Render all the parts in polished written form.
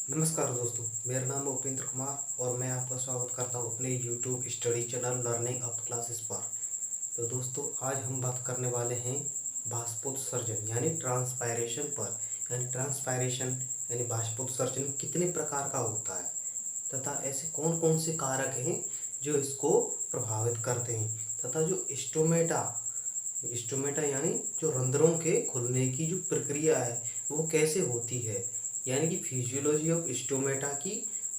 नमस्कार दोस्तों, मेरा नाम है उपेंद्र कुमार और मैं आपका स्वागत करता हूं अपने YouTube study channel learning up classes पर। तो दोस्तों, आज हम बात करने वाले हैं बाष्पोत्सर्जन यानी ट्रांसपायरेशन पर। यानी ट्रांसपायरेशन यानी बाष्पोत्सर्जन कितने प्रकार का होता है तथा ऐसे कौन कौन से कारक हैं जो इसको प्रभावित करते हैं, तथा जो स्टोमेटा स्टोमेटा यानी जो रंध्रों के खुलने की जो प्रक्रिया है वो कैसे होती है, यानी कि फिजियोलॉजी ऑफ स्टोमेटा की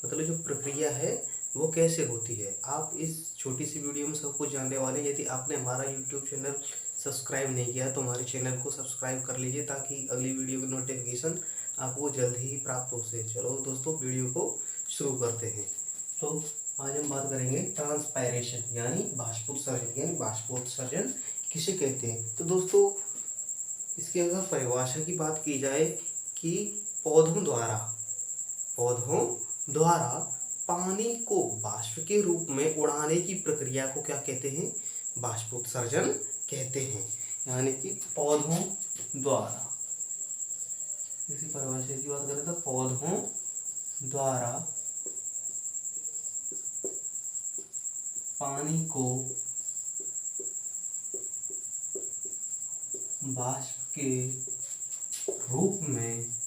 मतलब जो प्रक्रिया है वो कैसे होती है। आप इस छोटी सी वीडियो में सब कुछ जानने वाले हैं। यदि आपने हमारा यूट्यूब चैनल सब्सक्राइब नहीं किया तो हमारे चैनल को सब्सक्राइब कर लीजिए ताकि अगली वीडियो की नोटिफिकेशन आपको जल्द ही प्राप्त हो सके। चलो दोस्तों, वीडियो को शुरू करते हैं। तो आज हम बात करेंगे ट्रांसपायरेशन यानी बाष्पोत्सर्जन। यानी बाष्पोत्सर्जन किसे कहते हैं? तो दोस्तों, इसकी अगर परिभाषा की बात की जाए कि पौधों द्वारा पानी को बाष्प के रूप में उड़ाने की प्रक्रिया को क्या कहते हैं? बाष्पोत्सर्जन कहते हैं। यानी कि पौधों द्वारा, इसी परिभाषा की बात करें तो पौधों द्वारा पानी को बाष्प के रूप में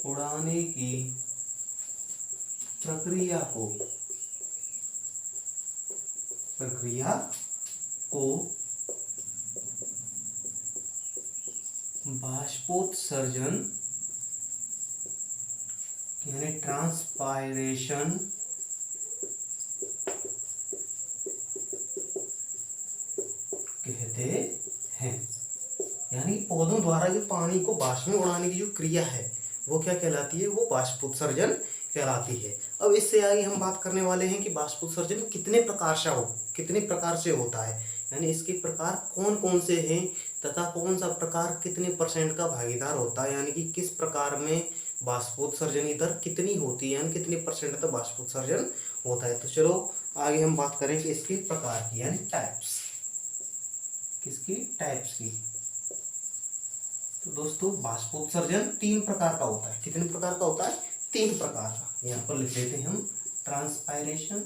उड़ाने की प्रक्रिया को बाष्पोत्सर्जन यानी ट्रांसपायरेशन कहते हैं। यानी पौधों द्वारा जो पानी को बाष्प में उड़ाने की जो क्रिया है वो क्या कहलाती है? वो बाष्पोत्सर्जन कहलाती है। अब इससे आगे हम बात करने वाले हैं कि बाष्पोत्सर्जन कितने प्रकार से होता है, यानी इसके प्रकार कौन कौन से हैं तथा कौन सा प्रकार कितने % का भागीदार होता है, यानी कि किस प्रकार में बाष्पोत्सर्जन दर कितनी होती है, यानी कितने % तक बाष्पोत्सर्जन होता है। तो चलो आगे हम बात करें कि इसके प्रकार की यानी टाइप्स की। तो दोस्तों, बाष्पोत्सर्जन 3 प्रकार का होता है। कितने प्रकार का होता है? 3 प्रकार का। यहाँ पर लिख देते हैं हम ट्रांसपायरेशन,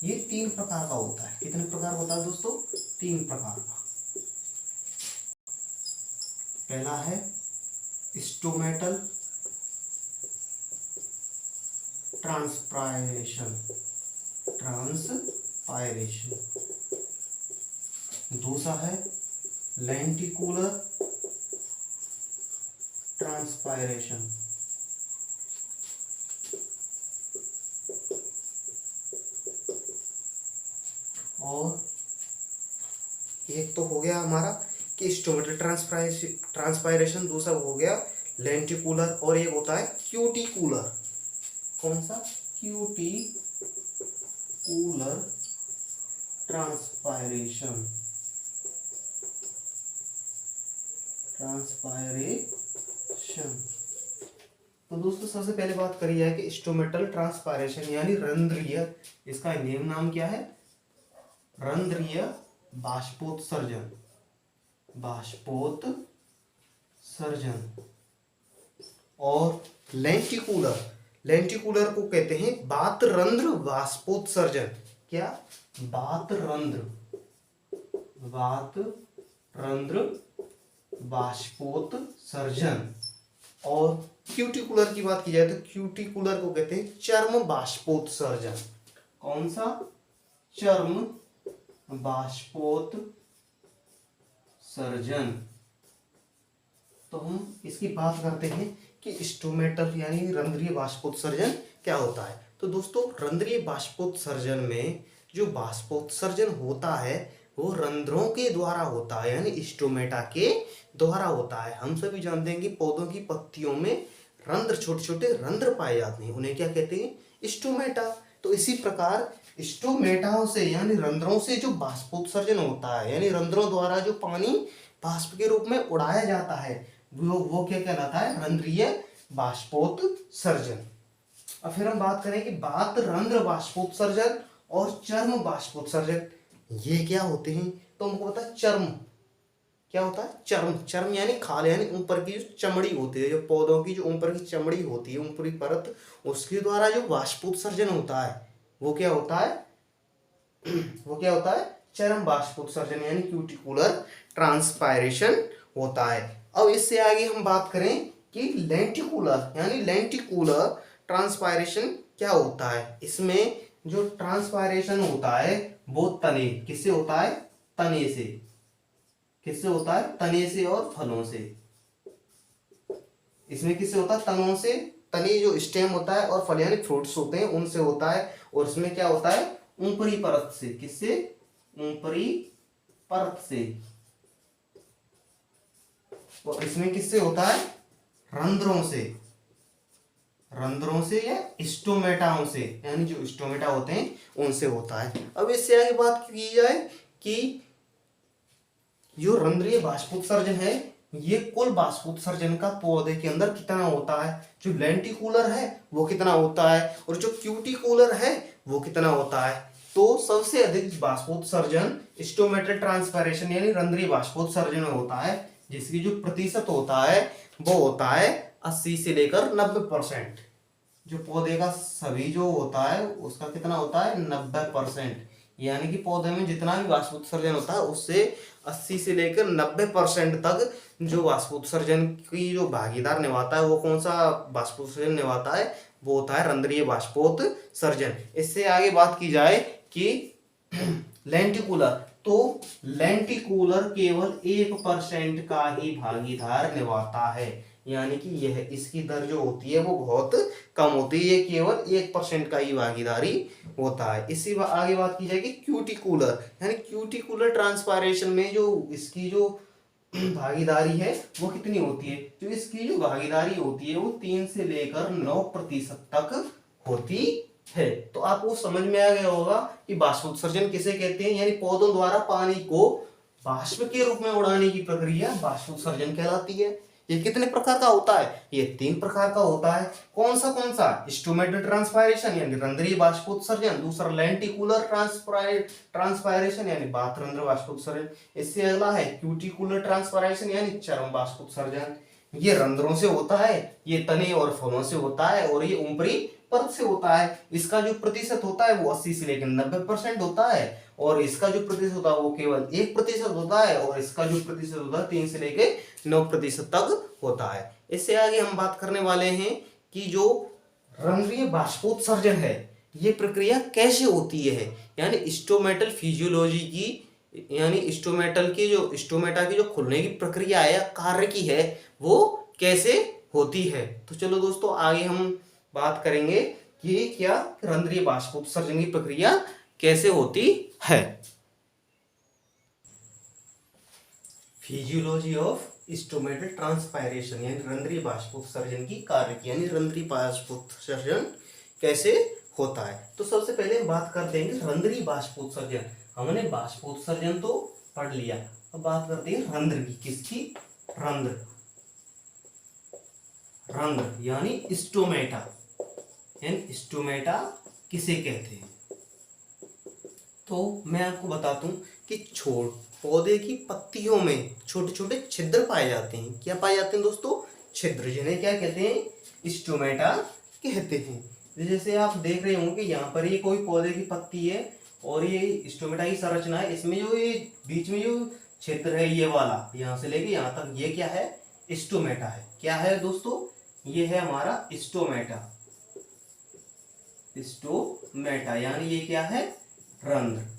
ये 3 प्रकार का होता है। कितने प्रकार होता है दोस्तों? 3 प्रकार का। पहला है स्टोमेटल ट्रांसपायरेशन। दूसरा है लेंटिकुलर ट्रांसपायरेशन। और एक तो हो गया हमारा कि स्टोमेटल ट्रांसपायरेशन, दूसरा हो गया लेंटिकुलर, और एक होता है क्यूटिकुलर। कौन सा? Cuticular transpiration. तो दोस्तों, सबसे पहले बात करी जाए कि स्टोमेटल ट्रांसपायरेशन यानी रंध्रीय, इसका नेम नाम क्या है? रंध्रीय बाष्पोत्सर्जन। और लेंटिकुलर को कहते हैं बातरंध्र बाष्पोत्सर्जन। क्या? बातरंध्र बाष्पोत्सर्जन। और क्यूटिकुलर की बात की जाए तो क्यूटिकुलर को कहते हैं चर्म बाष्पोत्सर्जन। कौन सा? चर्म बाष्पोत्सर्जन। तो हम इसकी बात करते हैं कि स्टोमेटल यानी रंध्रीय बाष्पोत्सर्जन क्या होता है। तो दोस्तों, रंध्रीय बाष्पोत्सर्जन में जो बाष्पोत्सर्जन होता है वो रंध्रों के द्वारा होता है, यानी स्टोमेटा के द्वारा होता है। हम सभी जानते हैं कि पौधों की पत्तियों में रंध्र, छोटे छोटे रंध्र पाए जाते हैं, उन्हें क्या कहते हैं? स्टोमेटा। तो इसी प्रकार स्टोमेटाओं से यानी रंध्रों से जो बाष्पोत्सर्जन होता है, यानी रंध्रों द्वारा जो पानी बाष्प के रूप में उड़ाया जाता है वो क्या कहलाता है? रंध्रीय बाष्पोत्सर्जन। अब फिर हम बात करें कि बातरंध्र बाष्पोत्सर्जन और चर्म बाष्पोत्सर्जन ये क्या होते हैं? तो हमको पता है चर्म क्या होता है, चर्म। चर्म यानी खाल, यानी ऊपर की जो चमड़ी होती है, जो पौधों की जो ऊपर की चमड़ी होती है, ऊपरी परत, उसके द्वारा जो वाष्पोत्सर्जन होता है वो क्या होता है, वो क्या होता है, चरम बाष्पोत्सर्जन यानी क्यूटिकुलर ट्रांसपायरेशन होता है। अब इससे आगे हम बात करें कि लेंटिकुलर यानी लेंटिकुलर ट्रांसपायरेशन क्या होता है। इसमें जो ट्रांसपायरेशन होता है वो तने, किससे होता है, तने से। किससे होता है, तने से और फलों से। इसमें किससे होता है, तनों से, तने जो स्टेम होता है और फल यानी फ्रूट्स होते हैं उनसे होता है। और इसमें क्या होता है, ऊपरी परत से। किससे, ऊपरी परत से। और इसमें किससे होता है, रंध्रों से। रंध्रों से या स्टोमेटाओं से, यानी जो स्टोमेटा होते हैं उनसे होता है। अब इससे आगे बात की जाए कि जो रंध्रीय बाष्पोत्सर्जन है, ये कुल बाष्पोत्सर्जन का पौधे के अंदर कितना होता है। जो लेंटिकुलर है वो कितना होता है और जो क्यूटिकुलर है वो कितना होता है। तो सबसे अधिक बाष्पोत्सर्जन स्टोमेटल ट्रांसपायरेशन यानी रंध्रीय बाष्पोत्सर्जन में होता है, जिसकी जो प्रतिशत होता है वो होता है 80 से लेकर 90%। जो पौधे का सभी जो होता है उसका कितना होता है, 90%। यानी कि पौधे में जितना भी वाष्पोत्सर्जन होता है उससे 80 से लेकर 90% तक जो वाष्पोत्सर्जन की जो भागीदार निभाता है वो कौन सा वाष्पोत्सर्जन निभाता है, वो होता है रंध्रीय बाष्पोत्सर्जन। इससे आगे बात की जाए कि लेंटिकुलर, तो लेंटिकुलर केवल 1% का ही भागीदार निभाता है। यानी कि यह इसकी दर जो होती है वो बहुत कम होती है, ये केवल 1% का ही भागीदारी होता है। इसी आगे बात की जाएगी क्यूटिकुलर, यानी क्यूटिकुलर ट्रांसपायरेशन में जो इसकी जो भागीदारी है वो कितनी होती है। तो इसकी जो भागीदारी होती है वो 3 से लेकर 9% तक होती है। तो आपको समझ में आ गया होगा कि बाष्पोत्सर्जन किसे कहते हैं, यानी पौधों द्वारा पानी को बाष्प के रूप में उड़ाने की प्रक्रिया बाष्पोत्सर्जन कहलाती है। ये कितने प्रकार का होता है, ये 3 प्रकार का होता है। कौन सा, स्टोमेटल ट्रांसपायरेशन यानी रंध्रीय बाष्पोत्सर्जन, दूसरा लेंटिकुलर ट्रांसपायरेशन यानी बाह्यरंध्र बाष्पोत्सर्जन, इससे अगला है क्यूटिकुलर ट्रांसपायरेशन यानी चरम बाष्पोत्सर्जन। ये रंध्रों से होता है, ये तने और फलों से होता है और ये ऊपरी परत से होता है। इसका जो प्रतिशत होता है वो 80 से लेकर 90% होता है और इसका जो प्रतिशत होता है वो केवल 1% होता है और इसका जो प्रतिशत होता है 3 से लेकर 9% तक होता है। इससे आगे हम बात करने वाले हैं कि जो रंध्रीय बाष्पोत्सर्जन है ये प्रक्रिया कैसे होती है, यानी स्टोमेटल फिजियोलॉजी की, यानी स्टोमेटल की जो स्टोमेटा की जो खुलने की प्रक्रिया है, कार्य की है, वो कैसे होती है। तो चलो दोस्तों आगे हम बात करेंगे कि क्या रंध्रीय बाष्पोत्सर्जन की प्रक्रिया कैसे होती है। फिजियोलॉजी ऑफ स्टोमेटल ट्रांसपायरेशन यानी रंध्रीय बाष्पोत्सर्जन की कार्य की, यानी रंध्रीय बाष्पोत्सर्जन कैसे होता है। तो सबसे पहले हम बात करते हैं रंध्रीय बाष्पोत्सर्जन। हमने बाष्पोत्सर्जन तो पढ़ लिया, अब बात करते हैं रंध्र की। किसकी, रंध्र। रंध्र यानी स्टोमेटा, यानी स्टोमेटा किसे कहते हैं। तो मैं आपको बताता हूं कि पौधे की पत्तियों में छोटे छोटे छिद्र पाए जाते हैं। क्या पाए जाते हैं दोस्तों, छिद्र, जिन्हें क्या कहते हैं, स्टोमेटा कहते हैं। जैसे आप देख रहे होंगे कि यहाँ पर ये कोई पौधे की पत्ती है और ये स्टोमेटा की संरचना है। इसमें जो ये बीच में जो छिद्र है ये वाला, यहाँ से लेके यहाँ तक, ये क्या है, स्टोमेटा है। क्या है दोस्तों, ये है हमारा स्टोमेटा। स्टोमेटा यानी ये क्या है, रंध्र।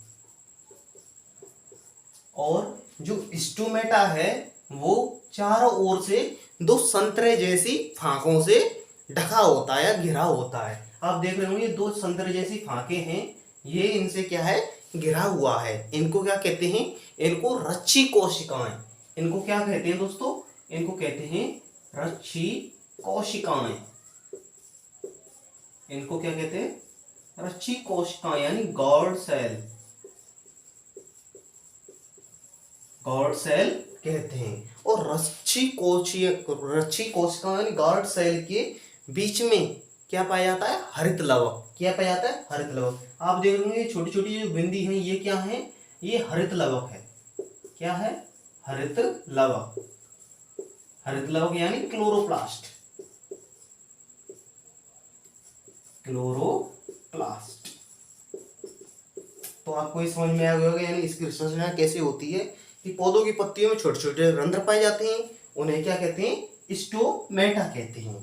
और जो स्टोमेटा है वो चारों ओर से 2 संतरे जैसी फांकों से ढका होता है या घिरा होता है। आप देख रहे होंगे 2 संतरे जैसी फांके हैं, ये इनसे क्या है, घिरा हुआ है। इनको क्या कहते हैं, इनको रच्छी कोशिकाएं। इनको क्या कहते हैं दोस्तों, इनको कहते हैं रच्छी कोशिकाएं। इनको क्या कहते हैं, रच्छी कोशिकाएं यानी गॉड सेल। गॉड सेल कहते हैं। और रच्छी कोशिका यानी गॉड सेल के बीच में क्या पाया जाता है, हरित लवक। क्या पाया जाता है, हरित लवक। आप देख रहे छोटी छोटी जो बिंदी हैं ये क्या है, ये हरित लवक है। क्या है? हरित लवक। हरित लवक यानी क्लोरोप्लास्ट। क्लोरोप्लास्ट। तो आपको ये समझ में आ गया होगा, यानी इसकी संरचना कैसे होती है कि पौधों की पत्तियों में छोटे छोटे रंध्र पाए जाते हैं, उन्हें क्या कहते हैं? स्टोमेटा कहते हैं।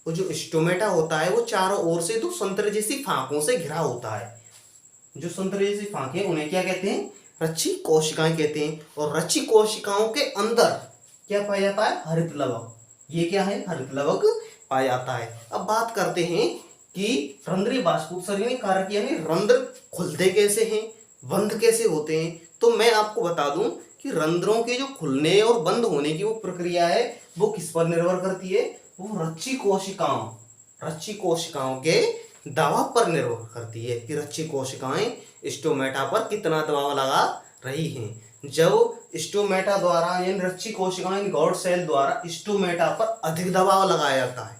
वो जो स्टोमेटा होता है वो चारों ओर से दो संतरे जैसी फांकों से घिरा होता है। जो संतरे जैसी फांकें उन्हें क्या कहते हैं? रच्ची कोशिकाएं कहते हैं। और रच्ची कोशिकाओं के अंदर क्या पाया जाता है? हरित लवक। ये क्या है? हरित लवक पाया जाता है। अब बात करते हैं कि रंध्रीय बाष्पोत्सर्जनी कारक यानी रंध्र खुलते कैसे हैं, बंद कैसे होते हैं। तो मैं आपको बता दूं कि रंध्रों के जो खुलने और बंद होने की वो प्रक्रिया है वो किस पर निर्भर करती है? वो रच्ची कोशिकाओं के दबाव पर निर्भर करती है कि रच्ची कोशिकाएं स्टोमेटा पर कितना दबाव लगा रही हैं। जब स्टोमेटा द्वारा यानी रच्ची कोशिकाएं गॉड सेल द्वारा स्टोमेटा पर अधिक दबाव लगाया जाता है,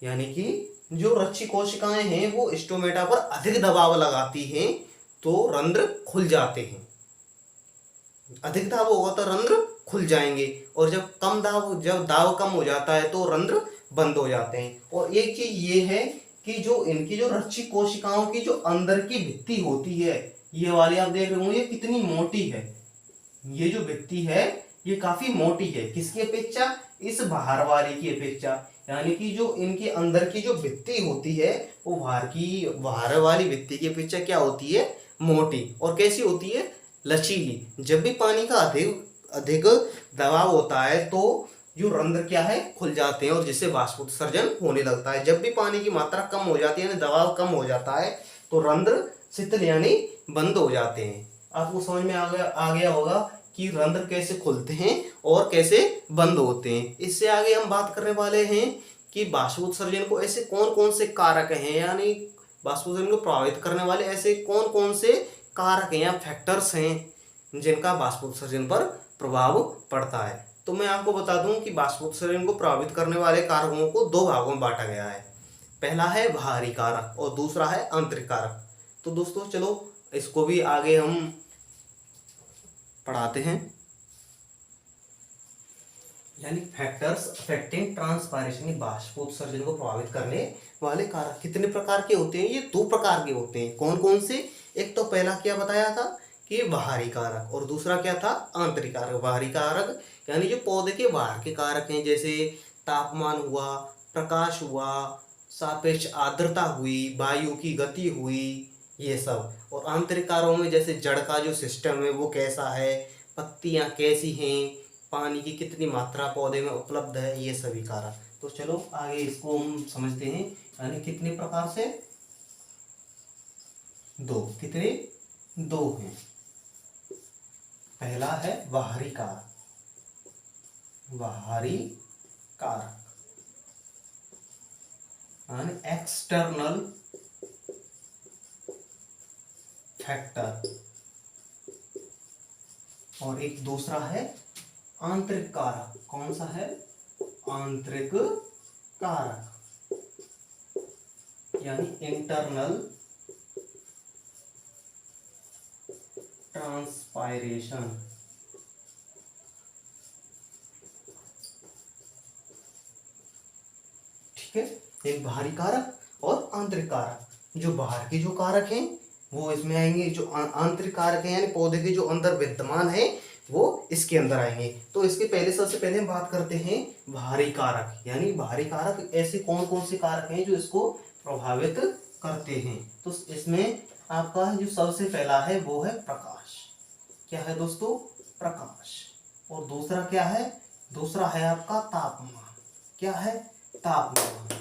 यानी कि जो रच्ची कोशिकाएं हैं वो स्टोमेटा पर अधिक दबाव लगाती हैं तो रंध्र खुल जाते हैं। अधिक दाब होगा तो रंध्र खुल जाएंगे, और जब दाब कम हो जाता है तो रंध्र बंद हो जाते हैं। और एक चीज ये है कि जो इनकी जो रच्ची कोशिकाओं की जो अंदर की भित्ति होती है, ये वाली आप देख रहे हो, ये कितनी मोटी है। ये जो भित्ति है ये काफी मोटी है, किसकी अपेक्षा? इस बाहर वाली की अपेक्षा। यानी कि जो इनके अंदर की जो भित्ति होती है वो बाहर वाली भित्ति की अपेक्षा क्या होती है? मोटी। और कैसी होती है? लचीली। जब भी पानी का अधिक दबाव होता है तो जो रंध्र क्या है? खुल जाते हैं और जिससे बाष्पोत्सर्जन होने लगता है। जब भी पानी की मात्रा कम हो जाती है यानी दबाव कम हो जाता है तो रंध्र शिथिल यानी बंद हो जाते हैं। आपको समझ में आ गया होगा कि रंध्र कैसे खुलते हैं और कैसे बंद होते हैं। इससे आगे हम बात करने वाले हैं कि बाष्पोत्सर्जन को ऐसे कौन कौन से कारक हैं, यानी बाष्पोत्सर्जन को प्रभावित करने वाले ऐसे कौन कौन से कारक हैं या फैक्टर्स हैं जिनका बाष्पोत्सर्जन पर प्रभाव पड़ता है। तो मैं आपको बता दूं कि बाष्पोत्सर्जन को प्रभावित करने वाले कारकों को दो भागों में बांटा गया है। पहला है बाहरी कारक और दूसरा है आंतरिक कारक। तो दोस्तों चलो इसको भी आगे हम पढ़ाते हैं। यानी फैक्टर्स अफेक्टिंग ट्रांसपायरेशन, बाष्पोत्सर्जन को प्रभावित करने वाले कारक कितने प्रकार के होते हैं? ये दो प्रकार के होते हैं। कौन कौन से? एक तो पहला क्या बताया था कि बाहरी कारक, और दूसरा क्या था? आंतरिक कारक। बाहरी कारक यानी जो पौधे के बाहर के कारक हैं, जैसे तापमान हुआ, प्रकाश हुआ, सापेक्ष आर्द्रता हुई, वायु की गति हुई, ये सब। और आंतरिक कारकों में जैसे जड़ का जो सिस्टम है वो कैसा है, पत्तियां कैसी हैं, पानी की कितनी मात्रा पौधे में उपलब्ध है, ये सभी कारक। तो चलो आगे इसको हम समझते हैं। यानी कितने प्रकार से? दो। कितने? दो हैं। पहला है बाहरी कारक। बाहरी कारक यानी एक्सटर्नल फैक्टर, और एक दूसरा है आंतरिक कारक। कौन सा है? आंतरिक कारक यानी इंटरनल ट्रांसपायरेशन। ठीक है, एक बाहरी कारक और आंतरिक कारक। जो बाहर के जो कारक हैं वो इसमें आएंगे, जो आंतरिक कारक है यानी पौधे के जो अंदर विद्यमान है वो इसके अंदर आएंगे। तो इसके पहले सबसे पहले हम बात करते हैं बाहरी कारक। यानी बाहरी कारक ऐसे कौन कौन से कारक हैं जो इसको प्रभावित करते हैं। तो इसमें आपका जो सबसे पहला है वो है प्रकाश। क्या है दोस्तों? प्रकाश। और दूसरा क्या है? दूसरा है आपका तापमान। क्या है? तापमान।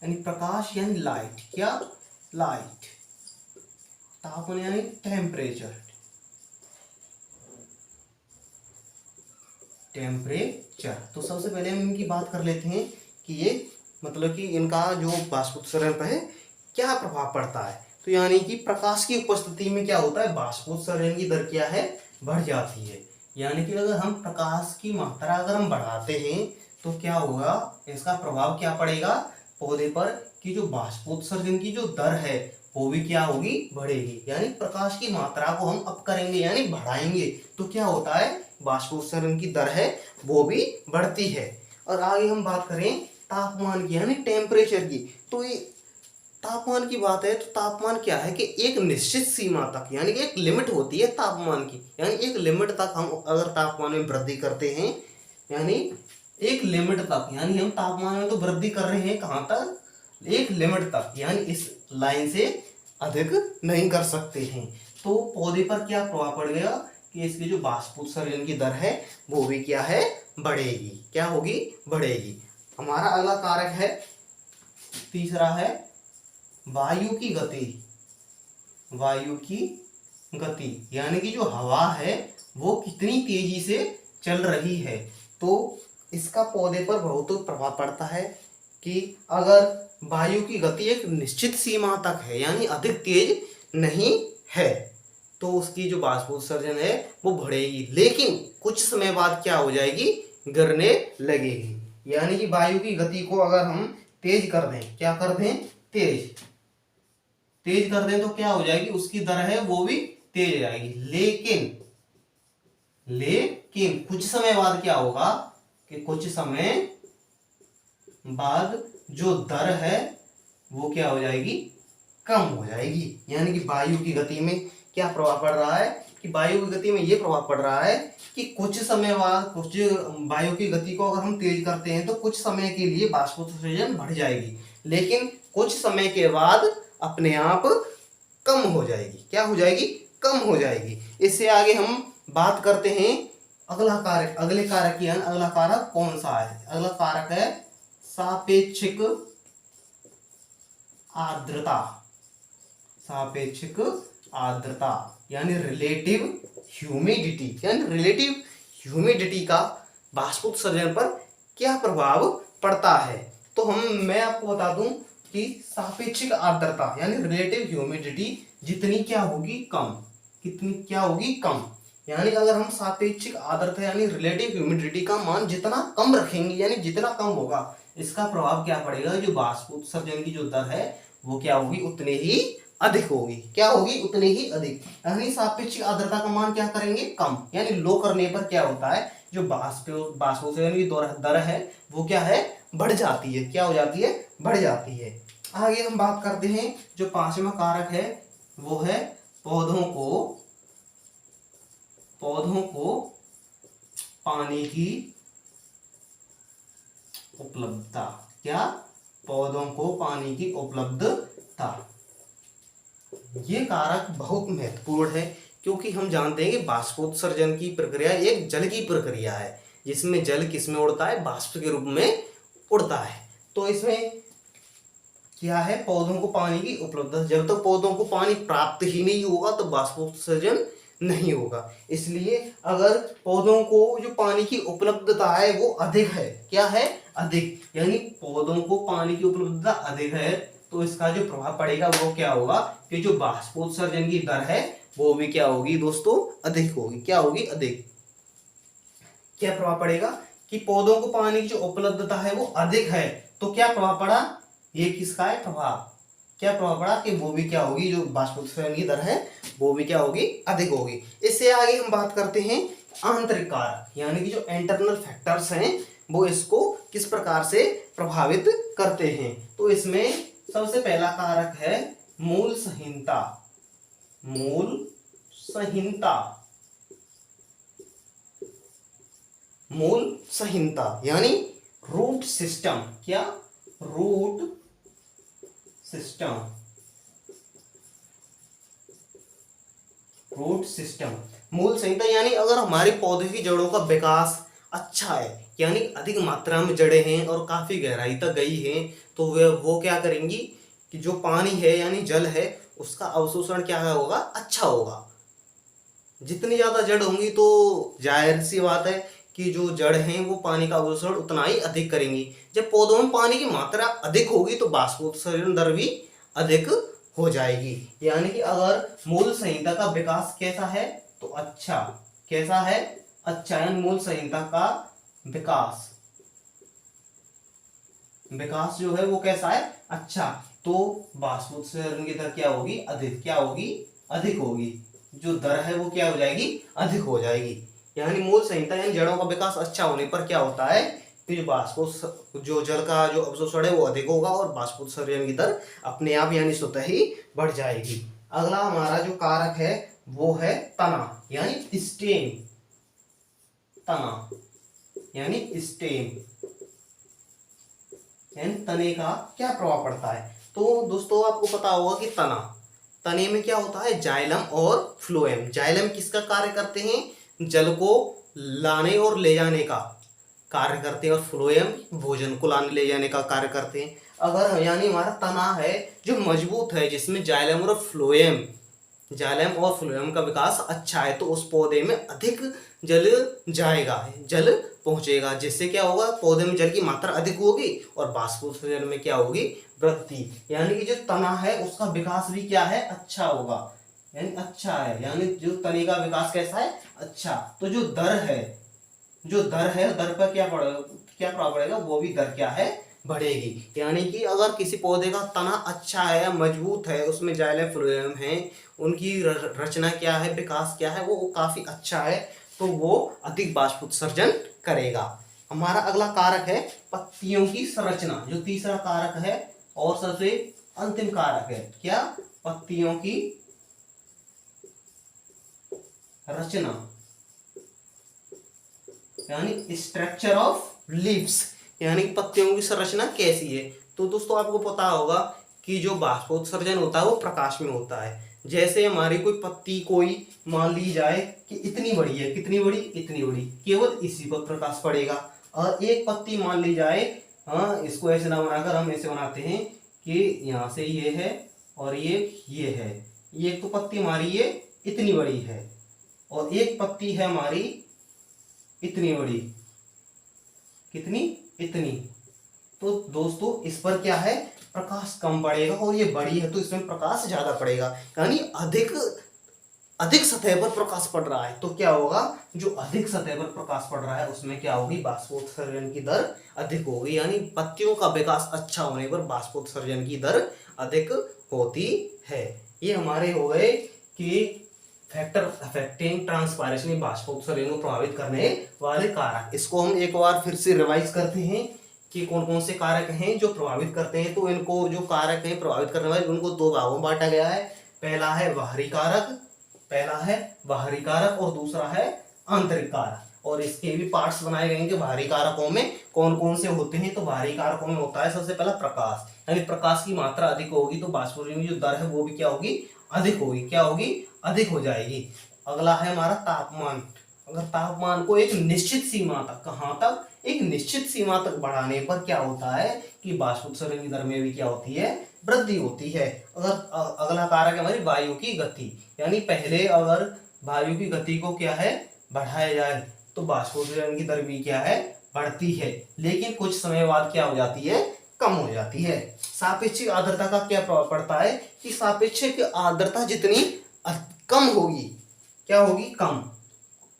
यानी प्रकाश यानी लाइट। क्या? लाइट। तापमान यानी टेम्परेचर। टेम्परेचर। तो सबसे पहले हम इनकी बात कर लेते हैं कि ये मतलब कि इनका जो बाष्पोत्सर्जन पर है क्या प्रभाव पड़ता है। तो यानी कि प्रकाश की उपस्थिति में क्या होता है? बाष्पोत्सर्जन की दर क्या है? बढ़ जाती है। यानी कि अगर हम प्रकाश की मात्रा अगर हम बढ़ाते हैं तो क्या होगा? इसका प्रभाव क्या पड़ेगा पौधे पर कि जो बाष्पोत्सर्जन की जो दर है वो भी क्या होगी, बढ़ेगी। यानी प्रकाश की मात्रा को हम अप करेंगे यानी बढ़ाएंगे तो क्या होता है, बाष्पोत्सर्जन की दर है वो भी बढ़ती है। और आगे हम बात करें तापमान की यानी टेम्परेचर की, तो ये तापमान की बात है तो तापमान क्या है कि एक निश्चित सीमा तक यानी कि एक लिमिट होती है तापमान की, यानी एक लिमिट तक हम अगर तापमान में वृद्धि करते हैं, यानी एक लिमिट तक, यानी हम तापमान में तो वृद्धि कर रहे हैं कहाँ तक, एक लिमिट तक, यानी इस लाइन से अधिक नहीं कर सकते हैं। तो पौधे पर क्या प्रभाव पड़ेगा कि इसकी जो बाष्पोत्सर्जन की दर है वो भी क्या है, बढ़ेगी। क्या होगी, बढ़ेगी। हमारा अगला कारक है, तीसरा है वायु की गति। वायु की गति यानी कि जो हवा है वो कितनी तेजी से चल रही है, तो इसका पौधे पर बहुत प्रभाव पड़ता है कि अगर वायु की गति एक निश्चित सीमा तक है यानी अधिक तेज नहीं है तो उसकी जो बाष्पोत्सर्जन है वो बढ़ेगी, लेकिन कुछ समय बाद क्या हो जाएगी, गिरने लगेगी। यानी कि वायु की गति को अगर हम तेज कर दें, क्या कर दें, तेज कर दें तो क्या हो जाएगी, उसकी दर है वो भी तेज हो जाएगी। लेकिन कुछ समय बाद क्या होगा कि कुछ समय बाद जो दर है वो क्या हो जाएगी, कम हो जाएगी। यानी कि वायु की गति में क्या प्रभाव पड़ रहा है कि वायु की गति में ये प्रभाव पड़ रहा है कि कुछ समय बाद कुछ वायु की गति को अगर हम तेज करते हैं तो कुछ समय के लिए बाष्पोत्सर्जन बढ़ जाएगी, लेकिन कुछ समय के बाद अपने आप कम हो जाएगी। क्या हो जाएगी, कम हो जाएगी। इससे आगे हम बात करते हैं अगला कारक, अगले कारक की अगला कारक कौन सा है, अगला कारक है सापेक्षिक आर्द्रता। सापेक्षिक आर्द्रता यानी रिलेटिव ह्यूमिडिटी, यानी रिलेटिव ह्यूमिडिटी का बाष्पोत्सर्जन पर क्या प्रभाव पड़ता है। तो मैं आपको बता दूं कि सापेक्षिक आर्द्रता यानी रिलेटिव ह्यूमिडिटी जितनी क्या होगी, कम, कितनी क्या होगी, कम। यानी अगर हम सापेक्षिक आर्द्रता यानी रिलेटिव ह्यूमिडिटी का मान जितना कम रखेंगे यानी जितना कम होगा, इसका प्रभाव क्या पड़ेगा, जो बाष्पोत्सर्जन की जो दर है वो क्या होगी, उतने ही अधिक होगी। क्या होगी, उतने ही अधिक। यानी सापेक्षिक आर्द्रता का मान क्या करेंगे, कम, यानी लो करने पर क्या होता है, जो बाष्पोत्सर्जन की दर है वो क्या है, बढ़ जाती है। क्या हो जाती है, बढ़ जाती है। आगे हम बात करते हैं जो पांचवा कारक है वो है पौधों को पानी की उपलब्धता। क्या, पौधों को पानी की उपलब्धता। ये कारक बहुत महत्वपूर्ण है क्योंकि हम जानते हैं कि बाष्पोत्सर्जन की प्रक्रिया एक जल की प्रक्रिया है जिसमें जल किसमें उड़ता है, बाष्प के रूप में उड़ता है। तो इसमें क्या है, पौधों को पानी की उपलब्धता। जब तक पौधों को पानी प्राप्त ही नहीं होगा तो बाष्पोत्सर्जन नहीं होगा। इसलिए अगर पौधों को जो पानी की उपलब्धता है वो अधिक है, क्या है, अधिक, यानी पौधों को पानी की उपलब्धता अधिक है तो इसका जो प्रभाव पड़ेगा वो क्या होगा कि जो बाष्पोत्सर्जन की दर है वो भी क्या होगी दोस्तों, अधिक होगी। क्या होगी, अधिक। क्या प्रभाव पड़ेगा कि पौधों को पानी की जो उपलब्धता है वो अधिक है तो क्या प्रभाव पड़ा, ये किसका है प्रभाव, क्या प्रभाव पड़ा कि वो भी क्या होगी, जो बाष्पोत्सर्जन की दर है वो भी क्या होगी, अधिक होगी। इससे आगे हम बात करते हैं आंतरिक कारक यानी कि जो इंटरनल फैक्टर्स हैं वो इसको किस प्रकार से प्रभावित करते हैं। तो इसमें सबसे पहला कारक है मूल संहीनता। मूल संहीनता, मूल संहीनता यानी रूट सिस्टम। क्या, रूट सिस्टम। रूट सिस्टम, मूल संहिता यानी अगर हमारे पौधे की जड़ों का विकास अच्छा है यानी अधिक मात्रा में जड़ें हैं और काफी गहराई तक गई हैं तो वो क्या करेंगी कि जो पानी है यानी जल है उसका अवशोषण क्या होगा, अच्छा होगा। जितनी ज्यादा जड़ होंगी तो जाहिर सी बात है कि जो जड़ हैं वो पानी का अवशोषण उतना ही अधिक करेंगी। जब पौधों में पानी की मात्रा अधिक होगी तो बाष्पोत्सर्जन दर भी अधिक हो जाएगी। यानी कि अगर मूल संहिता का विकास कैसा है तो अच्छा, कैसा है, अच्छा, यानी मूल संहिता का विकास, विकास जो है वो कैसा है, अच्छा। तो वाष्पोत्सर्जन की दर क्या होगी, अधिक, क्या होगी, अधिक होगी। जो दर है वो क्या हो जाएगी, अधिक हो जाएगी। यानी मूल संहिता यानी जड़ों का विकास अच्छा होने पर क्या होता है कि जो जल का जो अवशोषण है वो अधिक होगा और वाष्पोत्सर्जन की दर अपने आप यानी स्वतः ही बढ़ जाएगी। अगला हमारा जो कारक है वो है तना यानी स्टेम, तना यानी स्टेम यानी तने का क्या प्रभाव पड़ता है। तो दोस्तों आपको पता होगा कि तने में क्या होता है, जाइलम और फ्लोएम। जाइलम किसका कार्य करते हैं, जल को लाने और ले जाने का कार्य करते हैं और फ्लोएम भोजन को लाने ले जाने का कार्य करते हैं। अगर यानी हमारा तना है जो मजबूत है, जिसमें जाइलम और फ्लोएम का विकास अच्छा है, तो उस पौधे में अधिक जल जाएगा, जल पहुंचेगा, जिससे क्या होगा, पौधे में जल की मात्रा अधिक होगी और वाष्पोत्सर्जन में क्या होगी, वृद्धि। यानी कि जो तना है उसका विकास भी क्या है, अच्छा होगा, यानी अच्छा है, यानी जो तने का विकास कैसा है, अच्छा। तो जो दर है दर पर क्या प्रभाव पड़ेगा, वो भी दर क्या है, बढ़ेगी। यानी कि अगर किसी पौधे का तना अच्छा है, मजबूत है, उसमें जाइलम फ्लोएम है, उनकी रचना क्या है, विकास क्या है, वो काफी अच्छा है, तो वो अधिक वाष्पोत्सर्जन करेगा। हमारा अगला कारक है पत्तियों की संरचना, जो तीसरा कारक है और सबसे अंतिम कारक है, क्या, पत्तियों की रचना यानी स्ट्रक्चर ऑफ लीव्स, यानी पत्तियों की संरचना कैसी है। तो दोस्तों आपको पता होगा कि जो वाष्पोत्सर्जन होता है वो प्रकाश में होता है। जैसे हमारी कोई पत्ती कोई मान ली जाए कि इतनी बड़ी है, कितनी बड़ी, इतनी बड़ी, केवल इसी पर प्रकाश पड़ेगा। और एक पत्ती मान ली जाए, इसको ऐसे ना बनाकर हम ऐसे बनाते हैं कि यहाँ से ये है और ये है, ये तो पत्ती हमारी ये इतनी बड़ी है और एक पत्ती है हमारी इतनी बड़ी, कितनी, इतनी। तो दोस्तों इस पर क्या है, प्रकाश कम पड़ेगा और ये बड़ी है तो इसमें प्रकाश ज्यादा पड़ेगा, यानी अधिक सतह पर प्रकाश पड़ रहा है। तो क्या होगा, जो अधिक सतह पर प्रकाश पड़ रहा है उसमें क्या होगी, वाष्पोत्सर्जन की दर अधिक होगी। यानी पत्तियों का विकास अच्छा होने पर वाष्पोत्सर्जन की दर अधिक होती है। ये हमारे हो गए कि फैक्टर अफेक्टिंग ट्रांसपायरेशन, वाष्पोत्सर्जन को प्रभावित करने वाले कारक। इसको हम एक बार फिर से रिवाइज करते हैं कि कौन कौन से कारक हैं जो प्रभावित करते हैं। तो इनको जो कारक हैं प्रभावित करने वाले, उनको दो भागों में बांटा गया है। पहला है बाहरी कारक और दूसरा है आंतरिक कारक, और इसके भी पार्ट्स बनाए गए हैं कि बाहरी कारकों में कौन कौन से होते हैं। तो बाहरी कारकों में होता है सबसे पहला प्रकाश, यानी प्रकाश की मात्रा अधिक होगी तो वाष्पोत्सर्जन की जो दर है वो भी क्या होगी, अधिक होगी, क्या होगी, अधिक हो जाएगी। अगला है हमारा तापमान। अगर तापमान को एक निश्चित सीमा तक, कहाँ तक, एक निश्चित सीमा तक बढ़ाने पर क्या होता है कि वाष्पोत्सर्जन की दर में भी क्या होती है, वृद्धि होती है। अगर अगला कारक है हमारी वायु की गति, यानी पहले अगर वायु की गति को क्या है, बढ़ाया जाए तो वाष्पोत्सर्जन की दर भी क्या है, बढ़ती है, लेकिन कुछ समय बाद क्या हो जाती है, कम हो जाती है। सापेक्षिक आर्द्रता का क्या प्रभाव पड़ता है कि सापेक्षिक आर्द्रता जितनी कम होगी, क्या होगी, कम,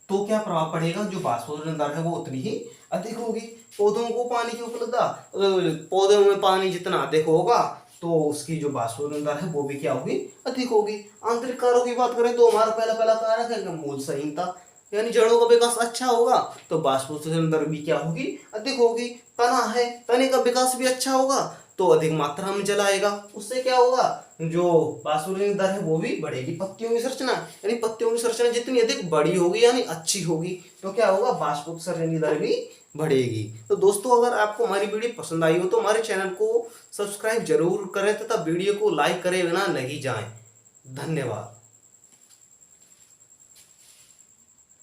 तो क्या प्रभाव पड़ेगा, जो वाष्पोत्सर्जन दर है वो उतनी ही अधिक होगी। पौधों को पानी की उपलब्धता, पौधों में पानी जितना अधिक होगा तो उसकी जो वाष्पोत्सर्जन दर है वो भी क्या होगी, अधिक होगी। आंतरिक कारकों की बात करें तो हमारा पहला कारक है मूल संहिता, यानी जड़ों का विकास अच्छा होगा तो वाष्पोत्सर्जन दर भी क्या होगी, अधिक होगी। तना है, तने का विकास भी अच्छा होगा तो अधिक मात्रा में जल आएगा, उससे क्या होगा, जो वाष्पोत्सर्जन दर है वो भी बढ़ेगी। पत्तियों की संरचना, यानी पत्तियों की संरचना जितनी अधिक बड़ी होगी यानी अच्छी होगी तो क्या होगा, वाष्पोत्सर्जन की दर भी बढ़ेगी। तो दोस्तों अगर आपको हमारी वीडियो पसंद आई हो तो हमारे चैनल को सब्सक्राइब जरूर करें तथा वीडियो को लाइक करे बिना नहीं जाएं। धन्यवाद।